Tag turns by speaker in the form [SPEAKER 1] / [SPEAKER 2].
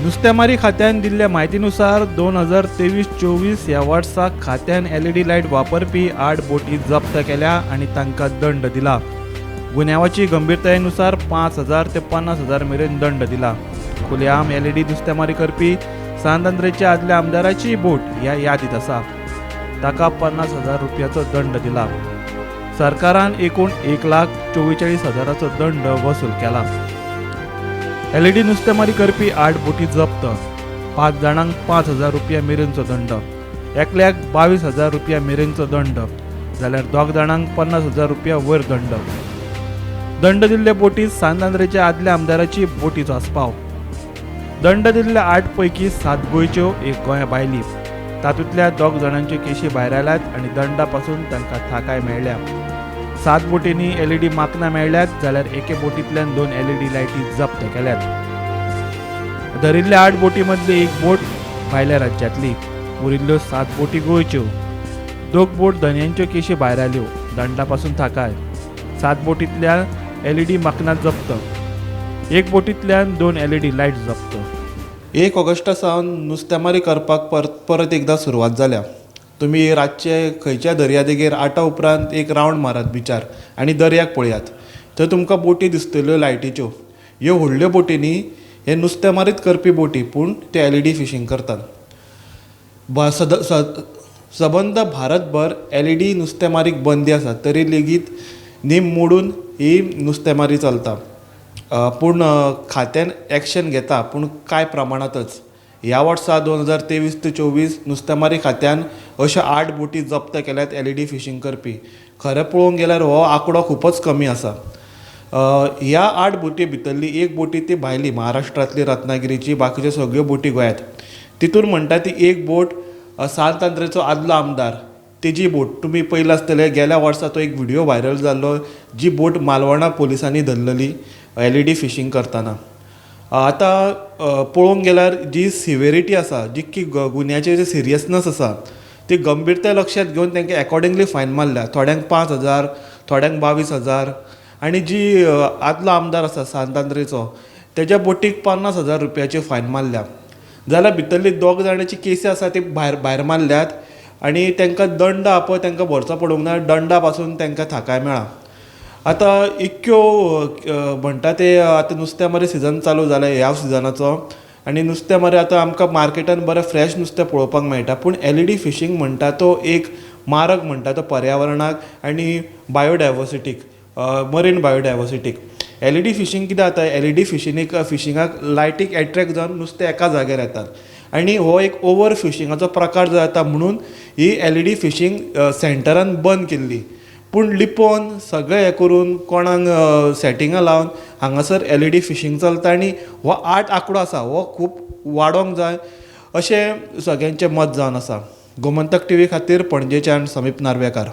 [SPEAKER 1] नुस्तेमारी खात्यान दिल्ल्या म्हायतीनुसार 2023-24 ह्या वर्सा खात्यान LED लायट वापरपी 8 बोटी जप्त केल्या आणि तांकां दंड दिला। गुन्यांवाची गंभीरतायेनुसार 5,000 ते 50,000 मेरेन दंड दिला। खुलेआम LED नुस्तेमारी करपी सांतांद्रेच्या आदल्या आमदाराची बोट ह्या यादीत आसा। ताका 50,000 रुपयाचो दंड दिला। सरकारान एकूण 1,44,000 दंड वसूल केला। LED नुस्तेमारी करपी 8 बोटी जप्त, 5 जाणांक 5,000 रुपया मेरेनचो दंड, एकल्याक 22,000 रुपया मेरेनचो दंड, जाल्यार 2 जाणांक 50,000 रुपया वयर दंड। दंड दिल्ले बोटीत सांतांद्रेच्या आदल्या आमदाराची बोटीचो आस्पाव। दंड दिल्ल्या 8 पैकी 7 गोंयच्यो, 1 गोंया भायली। तातूंतल्या 2 जाणांच्यो केशी भायर आयल्यात आणि दंडा पासून तांकां थाकाय मेळ्ळ्या। 7 बोटींनी LED माकनां मेळ्ळ्यात, जाल्यार एके बोटींतल्यान 2 LED लायटी जप्त केल्यात। धरिल्ल्या 8 बोटी मदली 1 बोट भायल्या राज्यांतली, उरिल्ल्यो 7 बोटी गोंयच्यो। 2 बोट धन्यांच्यो केशी भायर आयल्यो, दंडा पासून थाकाय। 7 बोटींतल्या LED माकनां जप्त, 1 बोटींतल्यान 2 LED लायट जप्त। 1 ऑगस्टा सावन नुस्तेमारी करपाक परत एकदा सुरवात जाल्या। तुमी रातचे खंयच्या दर्यादेगेर 8 उपरांत एक रावंड मारात बिचार आनी दर्याक पळयात, थंय तुमकां बोटी दिसतल्यो लायटीच्यो। ह्यो व्हडल्यो बोटींनी हे नुस्तेमारीत करपी बोटी, पूण ते LED फिशींग करतात। सबंद भारतभर LED नुस्तेमारीक बंदी आसा, तरी लेगीत नेम मोडून ही नुस्तेमारी चलता। पूण खात्यान एक्शन घेता, पूण कांय प्रमाणातच। ह्या वर्सा 2023 ते 24 नुस्तेमारी खात्यान अशा 8 बोटी जप्त केल्यात LED फिशींग करपी। खरें पळोवंक गेल्यार हो आंकडो खूपच कमी आसा। ह्या 8 बोटी भितरली 1 बोटी ती भायली, महाराष्ट्रांतली रत्नागिरीची, बाकीच्यो सगळ्यो बोटी गोंयांत। तितून म्हणटा ती 1 बोट सांतांद्रेचो आदलो आमदार, तेजी बोट। तुमी पळयला आसतले गेल्या वर्सा तो एक व्हिडिओ व्हायरल जाल्लो, जी बोट मालवणा पोलिसांनी धरलेली LED फिशींग करतना। आतां पळोवंक गेल्यार जी सिव्हिरिटी आसा, जी गुन्यांचें जे सिरियसनस आसा, ती गंभीरताय लक्षांत घेवन तांकां अकॉर्डिंगली फायन मारल्या। थोड्यांक 5,000, थोड्यांक 22,000, आनी जी आदलो आमदार आसा सांतांद्रेचो, तेज्या बोटीक 50,000 रुपयाची फायन मारल्या। जाल्यार भितरली 2 जाणांची केसी आसा ती भायर मारल्यात आनी तांकां दंड पळय तांकां भरचो पडूंक ना, दंडा पासून तांकां थाकाय मेळ्ळा। आतां इतक्यो म्हणटा ते आतां नुस्तेमारी सिजन चालू जाला ह्या सिजनाचो, आनी नुस्तेमारी आतां आमकां मार्केटान बरें फ्रेश नुस्तें पळोवपाक मेळटा। पूण LED फिशींग म्हणटा तो एक मारक म्हणटा तो पर्यावरणाक आनी बायोडायवर्सिटीक, मरीन बायोडायवर्सिटीक। LED फिशींग कितें जाता, LED फिशिंगाक लायटीक एट्रॅक्ट जावन नुस्तें एका जाग्यार येतात, आनी हो एक ओवर फिशिंगाचो प्रकार जाता, म्हणून ही LED फिशींग सेंटरान बंद केल्ली। पूण लिपोवन सगळें हें करून कोणाक सेटिंगां लावन हांगासर LED फिशींग चलता, आनी हो 8 आंकडो आसा हो खूब वाडोवंक जाय अशें सगळ्यांचें मत जावन आसा। गोमंतक TV खातीर पणजेच्यान समीप नार्वेकार।